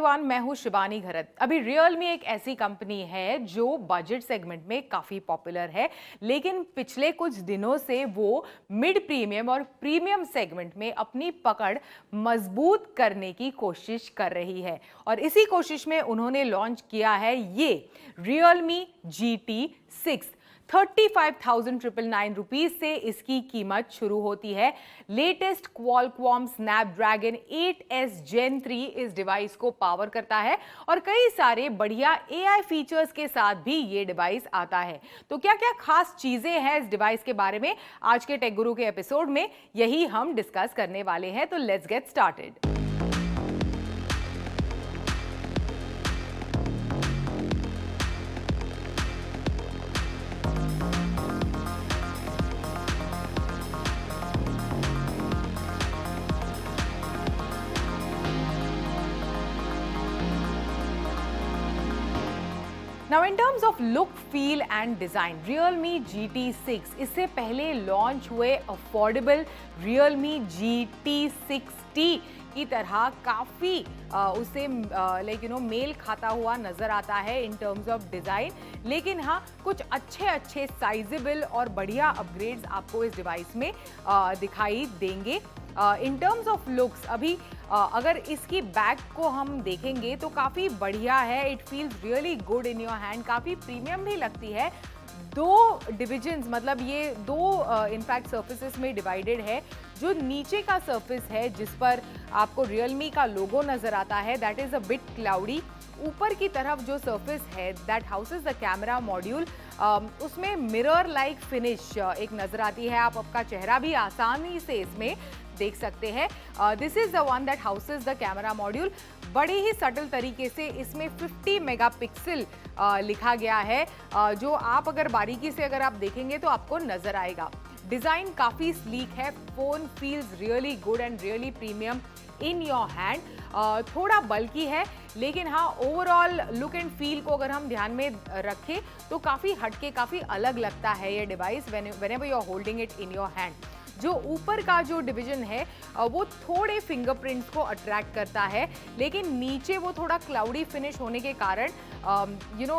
Everyone, मैं हूं शिवानी घरत। अभी Realme एक ऐसी कंपनी है जो बजट सेगमेंट में काफ़ी पॉपुलर है, लेकिन पिछले कुछ दिनों से वो मिड प्रीमियम और प्रीमियम सेगमेंट में अपनी पकड़ मजबूत करने की कोशिश कर रही है। और इसी कोशिश में उन्होंने लॉन्च किया है ये Realme GT6। 35,999 रुपीज से इसकी कीमत शुरू होती है। Latest Qualcomm Snapdragon 8S Gen 3 इस डिवाइस को पावर करता है और कई सारे बढ़िया AI फीचर्स के साथ भी ये डिवाइस आता है। तो क्या क्या खास चीजें हैं इस डिवाइस के बारे में आज के टेक गुरु के एपिसोड में यही हम डिस्कस करने वाले हैं। तो let's get started. Now in terms of look, feel and design, Realme GT6 इससे पहले लॉन्च हुए अफोर्डेबल Realme GT6T की तरह काफ़ी उसे मेल खाता हुआ नज़र आता है इन टर्म्स ऑफ डिज़ाइन। लेकिन हाँ, कुछ अच्छे साइजेबल और बढ़िया अपग्रेड्स आपको इस डिवाइस में दिखाई देंगे। इन टर्म्स ऑफ लुक्स अभी अगर इसकी बैक को हम देखेंगे तो काफ़ी बढ़िया है। It feels really good in your hand, काफ़ी प्रीमियम भी लगती है। दो डिविजन्स, मतलब ये दो इनफैक्ट सर्फेसेस में डिवाइडेड है। जो नीचे का सर्फेस है जिस पर आपको Realme का लोगो नज़र आता है, that is a bit cloudy. ऊपर की तरफ जो सर्फेस है that houses the camera module, उसमें मिरर लाइक फिनिश एक नज़र आती है। आप आपका चेहरा भी आसानी से इसमें देख सकते हैं। This is the one that houses the camera module. बड़े ही सटल तरीके से इसमें 50 मेगापिक्सल लिखा गया है, जो आप अगर बारीकी से अगर आप देखेंगे तो आपको नजर आएगा। डिजाइन काफी स्लीक है। Phone feels really good and really premium in your hand. थोड़ा बल्कि है, लेकिन हाँ, ओवरऑल लुक एंड फील को अगर हम ध्यान में रखें तो काफी हटके, काफी अलग लगता है ये device whenever you are holding it in your hand. जो ऊपर का जो डिवीजन है वो थोड़े फिंगरप्रिंट्स को अट्रैक्ट करता है, लेकिन नीचे वो थोड़ा क्लाउडी फिनिश होने के कारण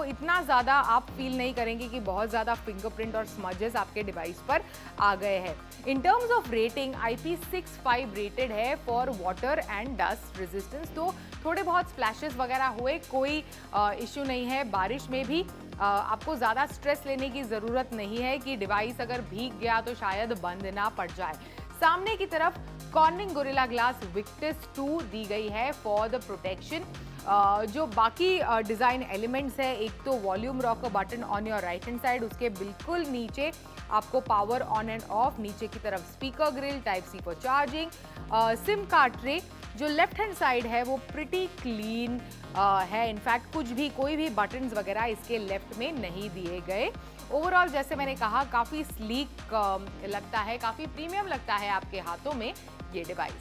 इतना ज़्यादा आप फील नहीं करेंगे कि बहुत ज़्यादा फिंगरप्रिंट और स्मजेस आपके डिवाइस पर आ गए हैं। In terms of rating, IP65 rated है for water and dust resistance. तो थोड़े बहुत स्प्लैशेस वगैरह हुए, कोई इश्यू नहीं है। बारिश में भी आपको ज़्यादा स्ट्रेस लेने की ज़रूरत नहीं है कि डिवाइस अगर भीग गया तो शायद बंद ना पड़ जाए। सामने की तरफ कॉर्निंग गोरिल्ला ग्लास विक्टस 2 दी गई है फॉर द प्रोटेक्शन। जो बाकी डिज़ाइन एलिमेंट्स है, एक तो volume rocker button on your right hand side, उसके बिल्कुल नीचे आपको पावर ऑन एंड ऑफ, नीचे की तरफ speaker grill, type C for charging, SIM card tray. जो लेफ्ट हैंड साइड है वो प्रिटी क्लीन है। इनफैक्ट कुछ भी, कोई भी बटन्स वगैरह इसके लेफ्ट में नहीं दिए गए। ओवरऑल जैसे मैंने कहा, काफ़ी स्लीक लगता है, काफ़ी प्रीमियम लगता है आपके हाथों में ये device.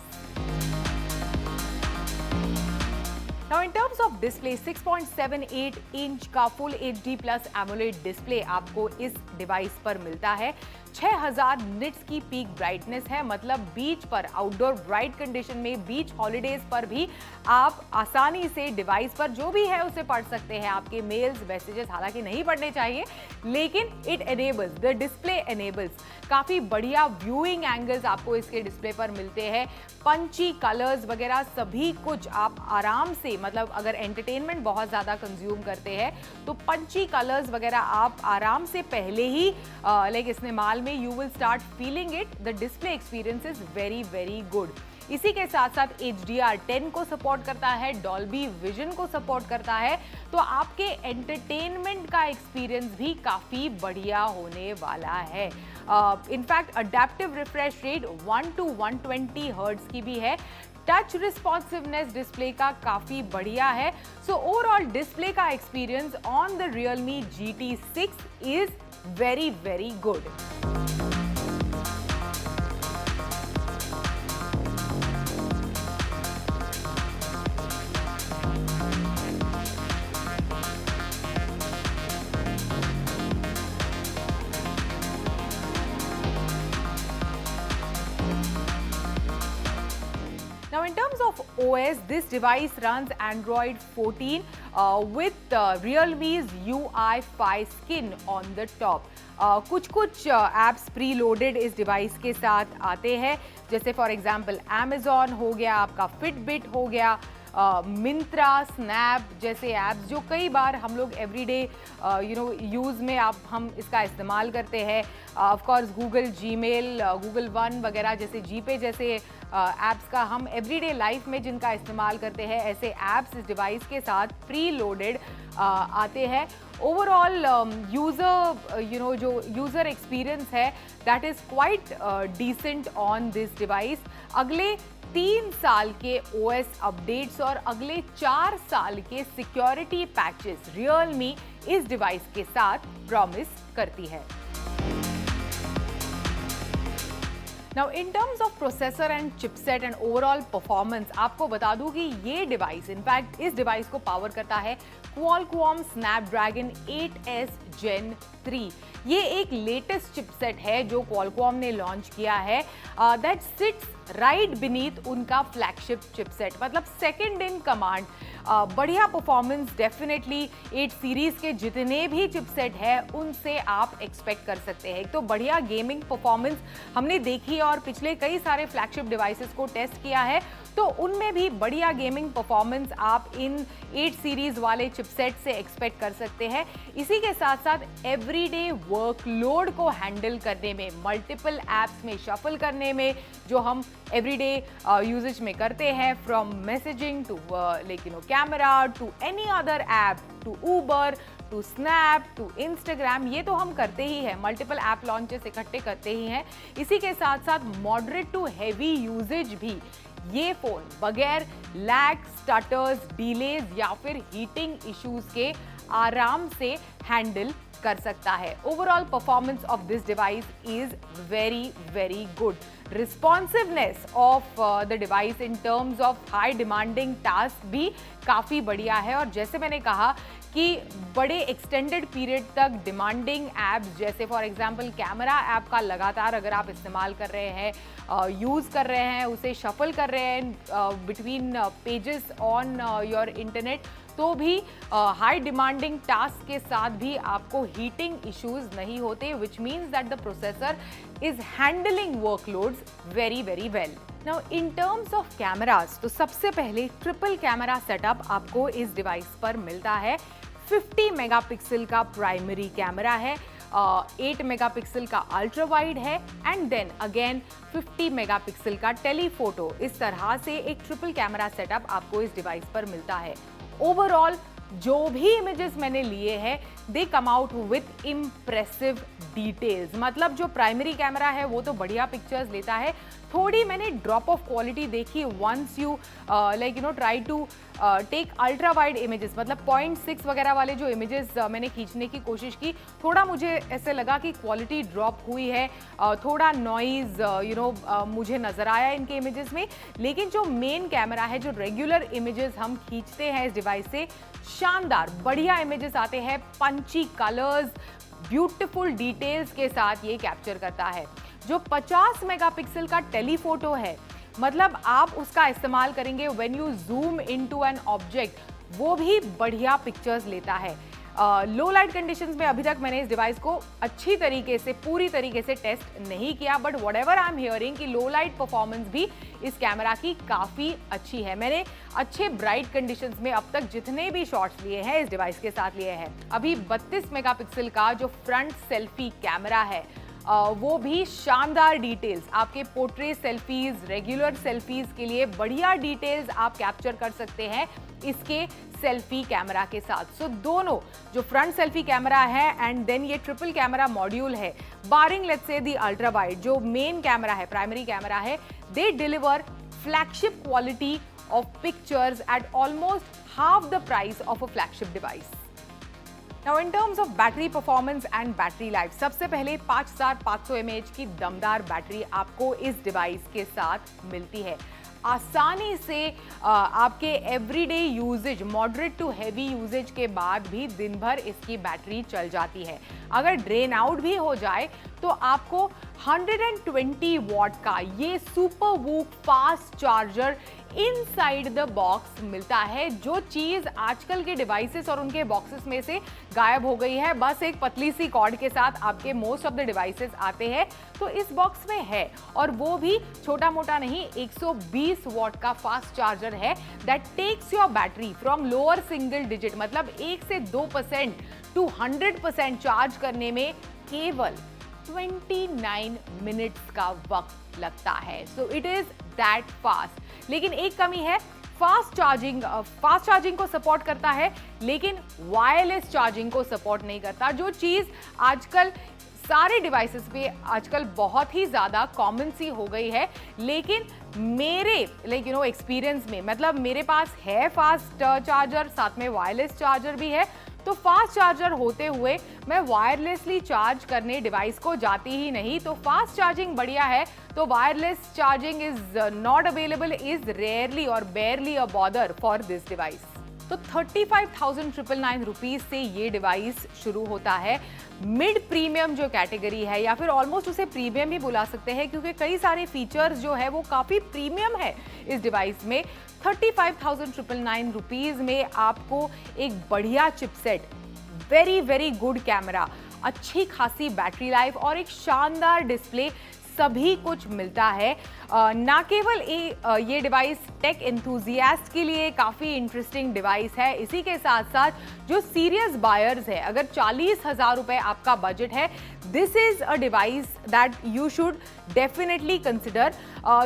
Now in terms of display, 6.78 inch का full HD plus AMOLED display आपको इस डिवाइस पर मिलता है। 6000 निट्स की पीक ब्राइटनेस है, मतलब बीच पर, आउटडोर ब्राइट कंडीशन में, बीच हॉलीडेज पर भी आप आसानी से डिवाइस पर जो भी है उसे पढ़ सकते हैं। आपके मेल्स, मैसेजेस हालांकि नहीं पढ़ने चाहिए, लेकिन it enables, the display enables काफ़ी बढ़िया व्यूइंग एंगल्स आपको इसके डिस्प्ले पर मिलते हैं। पंची कलर्स वगैरह सभी कुछ आप आराम से, मतलब अगर एंटरटेनमेंट बहुत ज़्यादा कंज्यूम करते हैं तो पंची कलर्स वगैरह आप आराम से पहले ही इस्तेमाल में you will start feeling it. The display experience is very good. इसी के साथ साथ HDR10 को सपोर्ट करता है, डॉल्बी विजन को सपोर्ट करता है, तो आपके एंटरटेनमेंट का एक्सपीरियंस भी काफ़ी बढ़िया होने वाला है। In fact adaptive refresh rate 1 to 120 hertz की भी है। टच रिस्पॉन्सिवनेस डिस्प्ले का काफ़ी बढ़िया है। सो ओवरऑल डिस्प्ले का experience on the Realme GT6 is very good. Now in terms terms of OS, this device runs Android 14 with Realme's UI 5 Skin on the top. कुछ apps pre loaded इस device के साथ आते हैं, जैसे for example Amazon हो गया, आपका Fitbit हो गया, मिंत्रा, स्नैप जैसे ऐप्स जो कई बार हम लोग एवरीडे यूज़ में हम इसका इस्तेमाल करते हैं। Of course Google Gmail, Google one वगैरह जैसे जीपे जैसे ऐप्स का हम एवरीडे लाइफ में जिनका इस्तेमाल करते हैं, ऐसे ऐप्स इस डिवाइस के साथ प्री लोडेड आते हैं। ओवरऑल यूज़र जो यूज़र एक्सपीरियंस है that is quite decent on this device. अगले 3 साल के OS अपडेट्स और अगले 4 साल के सिक्योरिटी पैचेस Realme इस डिवाइस के साथ प्रॉमिस करती है। Now in terms of processor and chipset and overall performance, आपको बता दूं कि ये डिवाइस इनफैक्ट इस डिवाइस को पावर करता है Qualcomm Snapdragon 8S Gen 3। ये एक लेटेस्ट चिपसेट है जो Qualcomm ने लॉन्च किया है दैट सिट्स राइट बीनीथ उनका फ्लैगशिप चिपसेट, मतलब सेकंड इन कमांड। बढ़िया परफॉर्मेंस डेफिनेटली 8 सीरीज के जितने भी चिपसेट है उनसे आप एक्सपेक्ट कर सकते हैं। तो बढ़िया गेमिंग परफॉर्मेंस हमने देखी और पिछले कई सारे फ्लैगशिप डिवाइसेस को टेस्ट किया है, तो उनमें भी बढ़िया गेमिंग परफॉर्मेंस आप इन 8 सीरीज वाले चिपसेट से एक्सपेक्ट कर सकते हैं। इसी के साथ साथ एवरीडे वर्कलोड को हैंडल करने में, मल्टीपल एप्स में शफल करने में, जो हम एवरीडे यूजेज में करते हैं, from messaging to camera to any other app to Uber to Snap to Instagram, ये तो हम करते ही हैं, मल्टीपल ऐप लॉन्चेस इकट्ठे करते ही हैं। इसी के साथ साथ मॉडरेट टू हैवी यूजेज भी ये फोन बगैर लैग, स्टटर्स, डिलेज या फिर हीटिंग इश्यूज के आराम से हैंडल कर सकता है। Overall performance of this device is very very good. Responsiveness of the device in terms of high demanding task भी काफ़ी बढ़िया है, और जैसे मैंने कहा कि बड़े एक्सटेंडेड पीरियड तक डिमांडिंग ऐप्स जैसे फॉर एग्जांपल कैमरा ऐप का लगातार अगर आप इस्तेमाल कर रहे हैं, यूज़ कर रहे हैं, उसे शफल कर रहे हैं between pages on your internet, तो भी हाई डिमांडिंग टास्क के साथ भी आपको हीटिंग इश्यूज नहीं होते, which means that the processor is handling workloads very very well. Now in terms of cameras, तो सबसे पहले ट्रिपल कैमरा सेटअप आपको इस डिवाइस पर मिलता है। 50 मेगापिक्सल का प्राइमरी कैमरा है, 8 मेगापिक्सल का अल्ट्रा वाइड है, एंड देन अगेन 50 मेगापिक्सल का टेलीफोटो। इस तरह से एक ट्रिपल कैमरा सेटअप आपको इस डिवाइस पर मिलता है। ओवरऑल जो भी इमेजेस मैंने लिए हैं they come out with impressive details, मतलब जो प्राइमरी कैमरा है वो तो बढ़िया पिक्चर्स लेता है, थोड़ी मैंने ड्रॉप ऑफ क्वालिटी देखी once you try to take ultra wide images, मतलब 0.6 वगैरह वाले जो इमेजेस मैंने खींचने की कोशिश की, थोड़ा मुझे ऐसे लगा कि क्वालिटी ड्रॉप हुई है, थोड़ा नॉइज मुझे नज़र आया इनके इमेजेस में। लेकिन जो मेन कैमरा है, जो रेगुलर इमेजेस हम खींचते हैं इस डिवाइस से, शानदार बढ़िया इमेजेस आते हैं, पंची कलर्स, ब्यूटीफुल डिटेल्स के साथ ये कैप्चर करता है। जो 50 मेगापिक्सल का टेलीफोटो है, मतलब आप उसका इस्तेमाल करेंगे when you zoom into an object, वो भी बढ़िया पिक्चर्स लेता है। लो लाइट कंडीशंस में अभी तक मैंने इस डिवाइस को अच्छी तरीके से, पूरी तरीके से टेस्ट नहीं किया, but what ever I am hearing कि लो लाइट परफॉर्मेंस भी इस कैमरा की काफ़ी अच्छी है। मैंने अच्छे ब्राइट कंडीशंस में अब तक जितने भी शॉट्स लिए हैं इस डिवाइस के साथ लिए हैं। अभी 32 मेगापिक्सल का जो फ्रंट सेल्फी कैमरा है, वो भी शानदार डिटेल्स, आपके पोर्ट्रेट सेल्फीज, रेगुलर सेल्फीज के लिए बढ़िया डिटेल्स आप कैप्चर कर सकते हैं इसके सेल्फी कैमरा के साथ। सो दोनों जो फ्रंट सेल्फी कैमरा है एंड देन ये ट्रिपल कैमरा मॉड्यूल है, barring let's say the ultra wide जो मेन कैमरा है, प्राइमरी कैमरा है, they deliver flagship quality of pictures at almost half the price of a flagship device. Now in terms of battery performance and battery life, सबसे पहले 5500 mAh की दमदार battery आपको इस device के साथ मिलती है। आसानी से आपके everyday usages, moderate to heavy usages के बाद भी दिन भर इसकी बैटरी चल जाती है। अगर ड्रेन आउट भी हो जाए तो आपको 120 वॉट का ये super VOOC fast charger inside the box मिलता है, जो चीज आजकल के डिवाइसेस और उनके बॉक्सेस में से गायब हो गई है। बस एक पतली सी कॉर्ड के साथ आपके मोस्ट ऑफ द डिवाइसेस आते हैं, तो इस बॉक्स में है, और वो भी छोटा मोटा नहीं, 120 वॉट का फास्ट चार्जर है that takes your battery from lower single digit, मतलब 1 से 2% टू 100% चार्ज करने में केवल 29 मिनट्स का वक्त लगता है। So it is that fast. लेकिन एक कमी है, फास्ट चार्जिंग को सपोर्ट करता है लेकिन वायरलेस चार्जिंग को सपोर्ट नहीं करता, जो चीज आजकल सारे डिवाइसेस पे आजकल बहुत ही ज़्यादा कॉमन सी हो गई है। लेकिन मेरे एक्सपीरियंस में, मतलब मेरे पास है फास्ट चार्जर, साथ में वायरलेस चार्जर भी है, तो फास्ट चार्जर होते हुए मैं वायरलेसली चार्ज करने डिवाइस को जाती ही नहीं। तो फास्ट चार्जिंग बढ़िया है, तो wireless charging is not available, is rarely और barely a bother for this device. तो 35,999 रुपीज से ये डिवाइस शुरू होता है। मिड प्रीमियम जो कैटेगरी है, या फिर ऑलमोस्ट उसे प्रीमियम ही बुला सकते हैं, क्योंकि कई सारे फीचर्स जो है वो काफ़ी प्रीमियम है इस डिवाइस में। 35,999 रुपीज में आपको एक बढ़िया चिपसेट, वेरी गुड कैमरा, अच्छी खासी बैटरी लाइफ और एक शानदार डिस्प्ले, सभी कुछ मिलता है। ना केवल ये डिवाइस टेक एंथुजियास्ट के लिए काफ़ी इंटरेस्टिंग डिवाइस है, इसी के साथ साथ जो सीरियस बायर्स है, अगर 40,000 रुपये आपका बजट है, this is a device that you should definitely consider.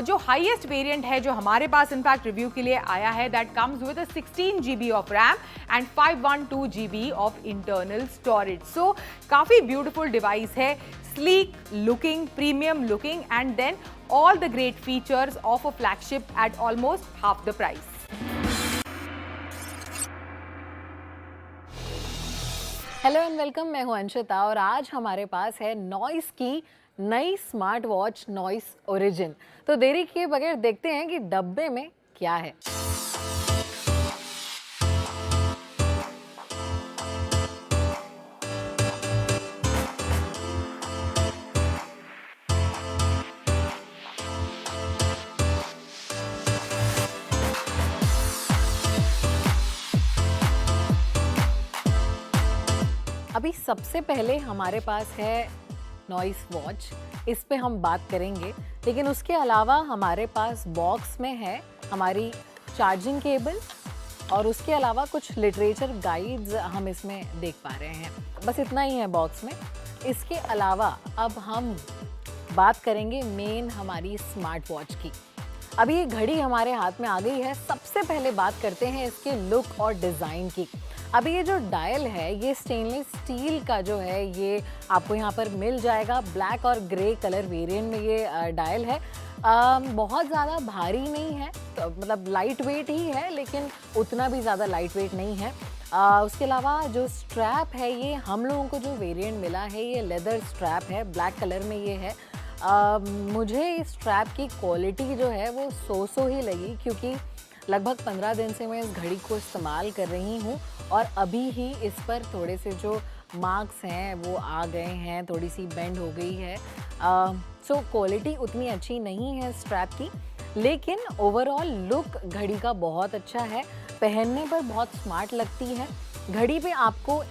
जो हाईएस्ट वेरिएंट है जो हमारे पास इनफैक्ट रिव्यू के लिए आया है, that comes with 16 GB of RAM and 512 GB of internal storage. So काफ़ी ब्यूटिफुल डिवाइस है, sleek looking, premium looking, and then all the great features of a flagship at almost half the price. Hello and welcome, मैं हूं अंशिता और आज हमारे पास है noise की नई स्मार्ट वॉच नॉइस ओरिजिन। तो देरी किए बगैर देखते हैं कि डब्बे में क्या है। अभी सबसे पहले हमारे पास है नॉइस वॉच, इस पे हम बात करेंगे, लेकिन उसके अलावा हमारे पास बॉक्स में है हमारी चार्जिंग केबल और उसके अलावा कुछ लिटरेचर गाइड्स हम इसमें देख पा रहे हैं। बस इतना ही है बॉक्स में। इसके अलावा अब हम बात करेंगे मेन हमारी स्मार्ट वॉच की। अभी ये घड़ी हमारे हाथ में आ गई है। सबसे पहले बात करते हैं इसके लुक और डिज़ाइन की। अभी ये जो डायल है ये स्टेनलेस स्टील का जो है ये आपको यहाँ पर मिल जाएगा। ब्लैक और ग्रे कलर वेरिएंट में ये डायल है। बहुत ज़्यादा भारी नहीं है, तो मतलब लाइट वेट ही है, लेकिन उतना भी ज़्यादा लाइट वेट नहीं है। उसके अलावा जो स्ट्रैप है, ये हम लोगों को जो वेरिएंट मिला है ये लेदर स्ट्रैप है, ब्लैक कलर में ये है। मुझे इस स्ट्रैप की क्वालिटी जो है वो सो ही लगी, क्योंकि लगभग 15 दिन से मैं इस घड़ी को इस्तेमाल कर रही हूँ और अभी ही इस पर थोड़े से जो मार्क्स हैं वो आ गए हैं, थोड़ी सी बेंड हो गई है। सो क्वालिटी उतनी अच्छी नहीं है स्ट्रैप की, लेकिन ओवरऑल लुक घड़ी का बहुत अच्छा है। पहनने पर बहुत स्मार्ट लगती है। घड़ी पे आपको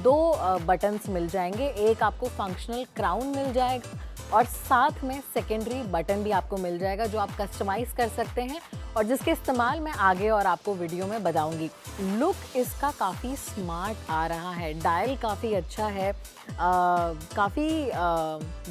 2 बटन्स मिल जाएंगे, एक आपको फंक्शनल क्राउन मिल जाएगा और साथ में सेकेंडरी बटन भी आपको मिल जाएगा जो आप कस्टमाइज़ कर सकते हैं और जिसके इस्तेमाल मैं आगे और आपको वीडियो में बताऊंगी। लुक इसका काफ़ी स्मार्ट आ रहा है, डायल काफ़ी अच्छा है, काफ़ी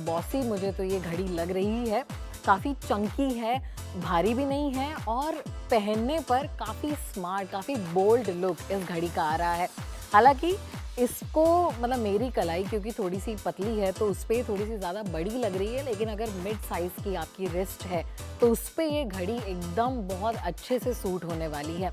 बॉसी मुझे तो ये घड़ी लग रही है। काफ़ी चंकी है, भारी भी नहीं है और पहनने पर काफ़ी स्मार्ट, काफ़ी बोल्ड लुक इस घड़ी का आ रहा है। हालांकि इसको मतलब मेरी कलाई क्योंकि थोड़ी सी पतली है तो उस पर थोड़ी सी ज़्यादा बड़ी लग रही है, लेकिन अगर मिड साइज़ की आपकी रिस्ट है तो उस पर ये घड़ी एकदम बहुत अच्छे से सूट होने वाली है।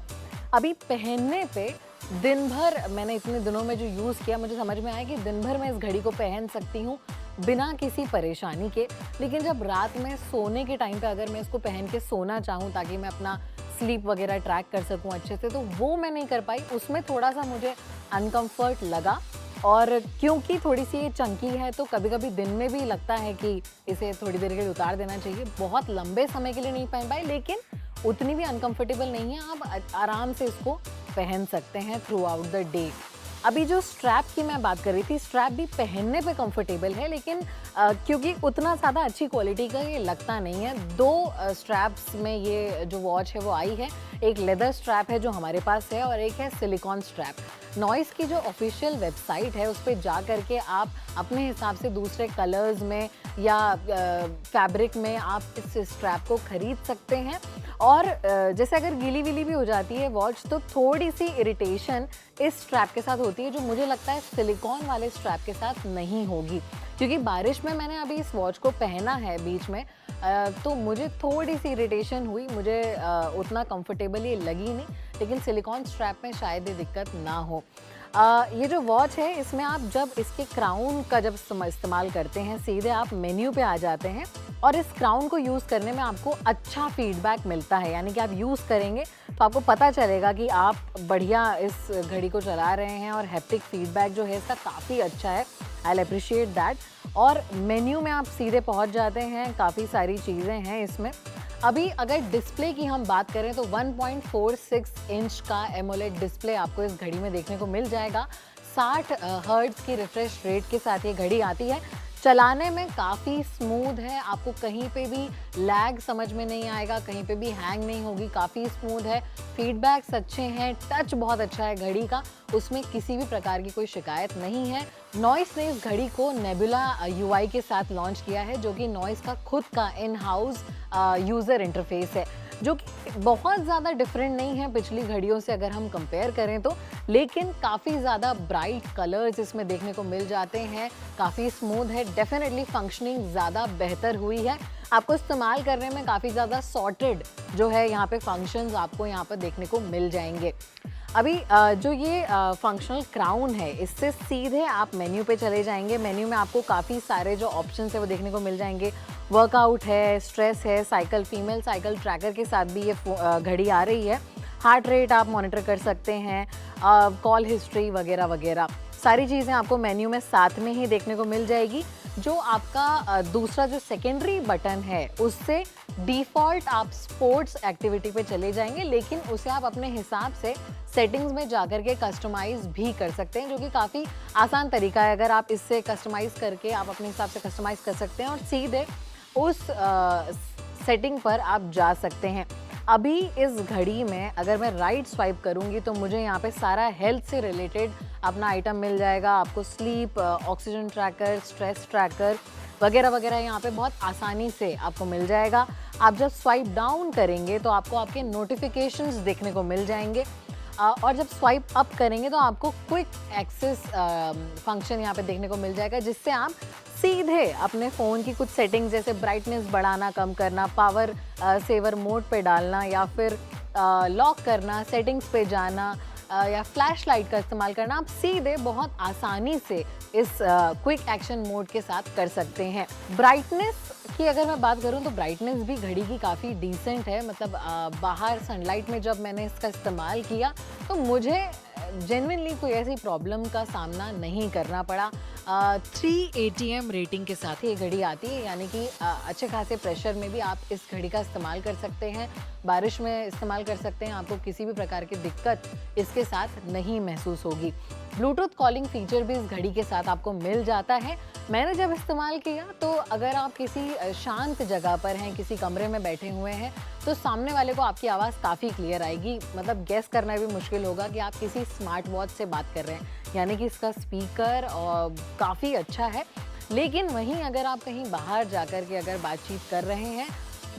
अभी पहनने पे दिन भर, मैंने इतने दिनों में जो यूज़ किया मुझे समझ में आया कि दिन भर मैं इस घड़ी को पहन सकती हूँ बिना किसी परेशानी के। लेकिन जब रात में सोने के टाइम पे अगर मैं इसको पहन के सोना चाहूँ ताकि मैं अपना स्लीप वगैरह ट्रैक कर सकूँ अच्छे से, तो वो मैं नहीं कर पाई। उसमें थोड़ा सा मुझे अनकम्फर्ट लगा और क्योंकि थोड़ी सी ये चंकी है तो कभी कभी दिन में भी लगता है कि इसे थोड़ी देर के लिए उतार देना चाहिए। बहुत लंबे समय के लिए नहीं पहन पाई, लेकिन उतनी भी अनकंफर्टेबल नहीं है, आप आराम से इसको पहन सकते हैं थ्रू आउट द डे। अभी जो स्ट्रैप की मैं बात कर रही थी, स्ट्रैप भी पहनने पे कंफर्टेबल है, लेकिन क्योंकि उतना ज़्यादा अच्छी क्वालिटी का ये लगता नहीं है। दो स्ट्रैप्स में ये जो वॉच है वो आई है, एक लेदर स्ट्रैप है जो हमारे पास है और एक है सिलिकॉन स्ट्रैप। नॉइस की जो ऑफिशियल वेबसाइट है उस पर जा करके आप अपने हिसाब से दूसरे कलर्स में या फैब्रिक में आप इस स्ट्रैप को खरीद सकते हैं। और जैसे अगर गीली वीली भी हो जाती है वॉच तो थोड़ी सी इरिटेशन इस स्ट्रैप के साथ होती है, जो मुझे लगता है सिलिकॉन वाले स्ट्रैप के साथ नहीं होगी। क्योंकि बारिश में मैंने अभी इस वॉच को पहना है बीच में, तो मुझे थोड़ी सी इरिटेशन हुई, मुझे उतना कंफर्टेबल ये लगी नहीं, लेकिन सिलिकॉन स्ट्रैप में शायद ये दिक्कत ना हो। ये जो वॉच है इसमें आप जब इसके क्राउन का जब इस्तेमाल करते हैं, सीधे आप मेन्यू पे आ जाते हैं और इस क्राउन को यूज़ करने में आपको अच्छा फीडबैक मिलता है। यानी कि आप यूज़ करेंगे तो आपको पता चलेगा कि आप बढ़िया इस घड़ी को चला रहे हैं और हैप्टिक फीडबैक जो है इसका काफ़ी अच्छा है। I will appreciate that. और मेन्यू में आप सीधे पहुंच जाते हैं, काफ़ी सारी चीज़ें हैं इसमें। अभी अगर डिस्प्ले की हम बात करें तो 1.46 इंच का एमोलेड डिस्प्ले आपको इस घड़ी में देखने को मिल जाएगा। 60 हर्ट्ज़ की रिफ्रेश रेट के साथ ये घड़ी आती है। चलाने में काफ़ी स्मूथ है, आपको कहीं पे भी लैग समझ में नहीं आएगा, कहीं पे भी हैंग नहीं होगी, काफ़ी स्मूथ है। फीडबैक्स अच्छे हैं, टच बहुत अच्छा है घड़ी का, उसमें किसी भी प्रकार की कोई शिकायत नहीं है। नॉइस ने इस घड़ी को नेबुला यूआई के साथ लॉन्च किया है, जो कि नॉइस का खुद का इन हाउस यूज़र इंटरफेस है, जो कि बहुत ज़्यादा डिफरेंट नहीं है पिछली घड़ियों से अगर हम कंपेयर करें तो, लेकिन काफ़ी ज़्यादा ब्राइट कलर्स इसमें देखने को मिल जाते हैं, काफ़ी स्मूथ है, डेफिनेटली फंक्शनिंग ज़्यादा बेहतर हुई है। आपको इस्तेमाल करने में काफ़ी ज़्यादा सॉर्टेड जो है यहाँ पे फंक्शंस आपको यहाँ पर देखने को मिल जाएंगे। अभी जो ये फंक्शनल क्राउन है, इससे सीधे आप मेन्यू पे चले जाएंगे। मेन्यू में आपको काफ़ी सारे जो ऑप्शंस है वो देखने को मिल जाएंगे। वर्कआउट है, स्ट्रेस है, साइकिल, फीमेल साइकिल ट्रैकर के साथ भी ये घड़ी आ रही है। हार्ट रेट आप मॉनिटर कर सकते हैं, कॉल हिस्ट्री वगैरह वगैरह सारी चीज़ें आपको मेन्यू में साथ में ही देखने को मिल जाएगी। जो आपका दूसरा जो सेकेंडरी बटन है उससे डिफ़ॉल्ट आप स्पोर्ट्स एक्टिविटी पे चले जाएंगे, लेकिन उसे आप अपने हिसाब से सेटिंग्स में जाकर के कस्टमाइज़ भी कर सकते हैं, जो कि काफ़ी आसान तरीका है। अगर आप इससे कस्टमाइज़ करके आप अपने हिसाब से कस्टमाइज़ कर सकते हैं और सीधे उस सेटिंग पर आप जा सकते हैं। अभी इस घड़ी में अगर मैं राइट स्वाइप करूंगी तो मुझे यहाँ पे सारा हेल्थ से रिलेटेड अपना आइटम मिल जाएगा। आपको sleep, oxygen tracker, stress tracker वगैरह वगैरह यहाँ पे बहुत आसानी से आपको मिल जाएगा। आप जब स्वाइप डाउन करेंगे तो आपको आपके नोटिफिकेशंस देखने को मिल जाएंगे और जब स्वाइप अप करेंगे तो आपको क्विक एक्सेस फंक्शन यहाँ पे देखने को मिल जाएगा, जिससे आप सीधे अपने फ़ोन की कुछ सेटिंग्स जैसे ब्राइटनेस बढ़ाना कम करना, पावर सेवर मोड पे डालना या फिर लॉक करना, सेटिंग्स पे जाना या फ्लैश लाइट का इस्तेमाल करना, आप सीधे बहुत आसानी से इस क्विक एक्शन मोड के साथ कर सकते हैं। ब्राइटनेस की अगर मैं बात करूं तो ब्राइटनेस भी घड़ी की काफ़ी डिसेंट है। मतलब बाहर सनलाइट में जब मैंने इसका इस्तेमाल किया तो मुझे जेन्युइनली कोई ऐसी प्रॉब्लम का सामना नहीं करना पड़ा। 3 ATM रेटिंग के साथ ही ये घड़ी आती है, यानी कि अच्छे खासे प्रेशर में भी आप इस घड़ी का इस्तेमाल कर सकते हैं, बारिश में इस्तेमाल कर सकते हैं, आपको किसी भी प्रकार की दिक्कत इसके साथ नहीं महसूस होगी। ब्लूटूथ कॉलिंग फीचर भी इस घड़ी के साथ आपको मिल जाता है। मैंने जब इस्तेमाल किया तो अगर आप किसी शांत जगह पर हैं, किसी कमरे में बैठे हुए हैं, तो सामने वाले को आपकी आवाज़ काफ़ी क्लियर आएगी। मतलब गेस करना भी मुश्किल होगा कि आप किसी स्मार्ट वॉच से बात कर रहे हैं, यानी कि इसका स्पीकर काफ़ी अच्छा है। लेकिन वहीं अगर आप कहीं बाहर जाकर के अगर बातचीत कर रहे हैं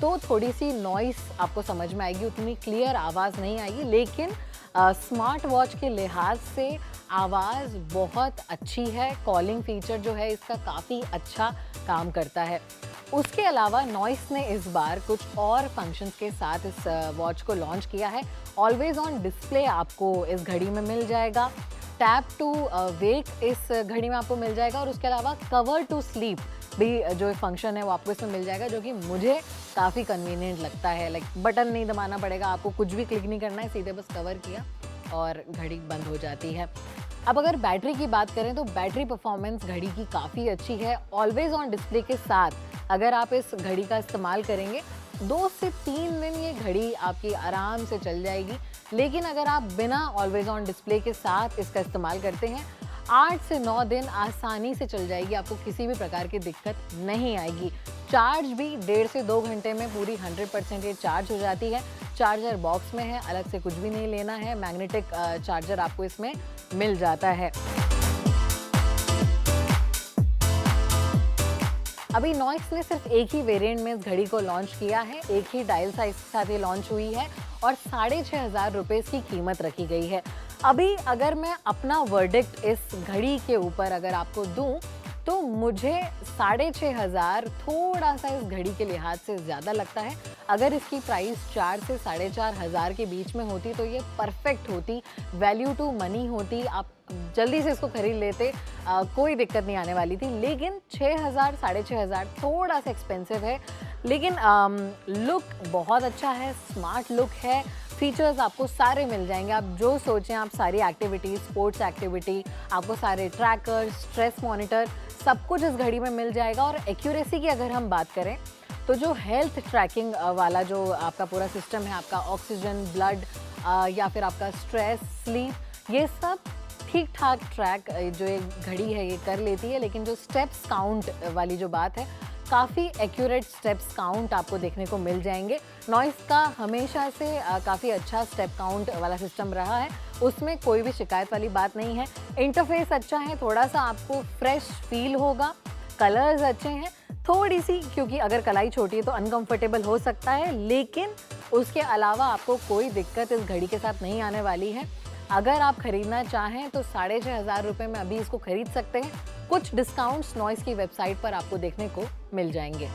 तो थोड़ी सी नॉइस आपको समझ में आएगी, उतनी क्लियर आवाज़ नहीं आएगी, लेकिन स्मार्ट वॉच के लिहाज से आवाज़ बहुत अच्छी है। कॉलिंग फीचर जो है इसका काफ़ी अच्छा काम करता है। उसके अलावा नॉइस ने इस बार कुछ और फंक्शंस के साथ इस वॉच को लॉन्च किया है। ऑलवेज ऑन डिस्प्ले आपको इस घड़ी में मिल जाएगा, टैप टू वेक इस घड़ी में आपको मिल जाएगा और उसके अलावा कवर टू स्लीप भी जो फंक्शन है वो आपको इसमें मिल जाएगा, जो कि मुझे काफ़ी कन्वीनियंट लगता है। लाइक बटन नहीं दबाना पड़ेगा, आपको कुछ भी क्लिक नहीं करना है, सीधे बस कवर किया और घड़ी बंद हो जाती है। अब अगर बैटरी की बात करें तो बैटरी परफॉर्मेंस घड़ी की काफ़ी अच्छी है। ऑलवेज ऑन डिस्प्ले के साथ अगर आप इस घड़ी का इस्तेमाल करेंगे 2 से 3 दिन ये घड़ी आपकी आराम से चल जाएगी। लेकिन अगर आप बिना ऑलवेज ऑन डिस्प्ले के साथ इसका इस्तेमाल करते हैं, 8 से 9 दिन आसानी से चल जाएगी, आपको किसी भी प्रकार की दिक्कत नहीं आएगी। चार्ज भी 1.5 से 2 घंटे में पूरी 100% ये चार्ज हो जाती है। चार्जर बॉक्स में है, अलग से कुछ भी नहीं लेना है, मैग्नेटिक चार्जर आपको इसमें मिल जाता है। अभी नॉइस ने सिर्फ एक ही वेरिएंट में इस घड़ी को लॉन्च किया है, एक ही डायल साइज के साथ ये लॉन्च हुई है और 6,500 रुपये इसकी कीमत रखी गई है। अभी अगर मैं अपना वर्डिक्ट इस घड़ी के ऊपर अगर आपको दूं, तो मुझे 6,500 थोड़ा सा इस घड़ी के लिहाज से ज़्यादा लगता है। अगर इसकी प्राइस 4 से 4,500 के बीच में होती तो ये परफेक्ट होती, वैल्यू टू मनी होती, आप जल्दी से इसको खरीद लेते, कोई दिक्कत नहीं आने वाली थी। लेकिन 6,000 6,500 थोड़ा सा एक्सपेंसिव है, लेकिन लुक बहुत अच्छा है, स्मार्ट लुक है, फीचर्स आपको सारे मिल जाएंगे। आप जो सोचें आप सारी एक्टिविटी, स्पोर्ट्स एक्टिविटी, आपको सारे ट्रैकर, स्ट्रेस मॉनिटर, सब कुछ इस घड़ी में मिल जाएगा। और एक्यूरेसी की अगर हम बात करें तो जो हेल्थ ट्रैकिंग वाला जो आपका पूरा सिस्टम है, आपका ऑक्सीजन, ब्लड या फिर आपका स्ट्रेस, स्लीप, ये सब ठीक ठाक ट्रैक जो ये घड़ी है ये कर लेती है। लेकिन जो स्टेप्स काउंट वाली जो बात है, काफ़ी एक्यूरेट स्टेप्स काउंट आपको देखने को मिल जाएंगे। नॉइस का हमेशा से काफ़ी अच्छा स्टेप काउंट वाला सिस्टम रहा है, उसमें कोई भी शिकायत वाली बात नहीं है। इंटरफेस अच्छा है, थोड़ा सा आपको फ्रेश फील होगा, कलर्स अच्छे हैं, थोड़ी सी क्योंकि अगर कलाई छोटी है तो अनकंफर्टेबल हो सकता है, लेकिन उसके अलावा आपको कोई दिक्कत इस घड़ी के साथ नहीं आने वाली है। अगर आप खरीदना चाहें तो 6,500 रुपये में अभी इसको खरीद सकते हैं। कुछ डिस्काउंट्स नॉइस की वेबसाइट पर आपको देखने को मिल जाएंगे।